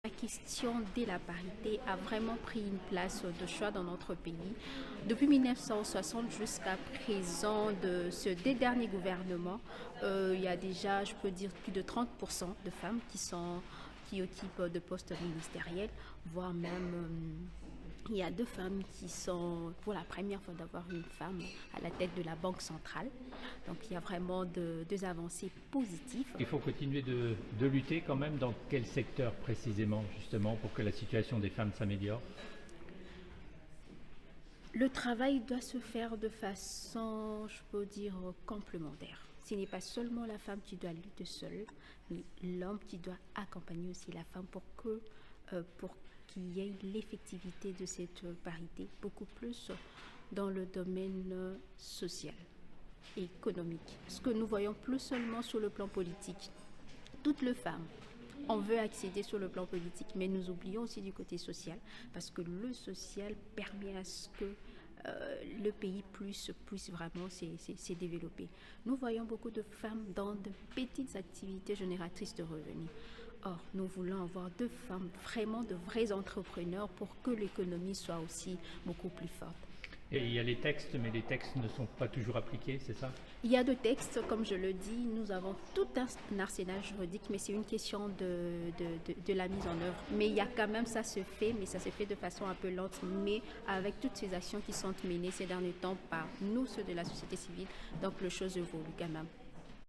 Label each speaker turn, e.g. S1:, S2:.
S1: La question de la parité a vraiment pris une place de choix dans notre pays. Depuis 1960 jusqu'à présent, de ce des derniers gouvernements, il y a déjà, je peux dire, plus de 30% de femmes qui occupent de postes ministériels, voire même il y a deux femmes qui sont pour la première fois d'avoir une femme à la tête de la Banque centrale. Donc il y a vraiment deux avancées positives.
S2: Il faut continuer de lutter quand même dans quel secteur précisément, justement, pour que la situation des femmes s'améliore?
S1: Le travail doit se faire de façon, je peux dire, complémentaire. Ce n'est pas seulement la femme qui doit lutter seule, mais l'homme qui doit accompagner aussi la femme pour qu'il y ait l'effectivité de cette parité, beaucoup plus dans le domaine social et économique. Ce que nous voyons plus seulement sur le plan politique. Toutes les femmes, on veut accéder sur le plan politique, mais nous oublions aussi du côté social, parce que le social permet à ce que le pays puisse vraiment se développer. Nous voyons beaucoup de femmes dans de petites activités génératrices de revenus. Or, nous voulons avoir deux femmes, vraiment de vrais entrepreneurs pour que l'économie soit aussi beaucoup plus forte.
S2: Et il y a les textes, mais les textes ne sont pas toujours appliqués, c'est ça?
S1: Il y a de textes, comme je le dis, nous avons tout un arsenal juridique, mais c'est une question de la mise en œuvre. Mais il y a quand même, ça se fait, mais ça se fait de façon un peu lente. Mais avec toutes ces actions qui sont menées ces derniers temps par nous, ceux de la société civile, donc les choses évoluent quand même.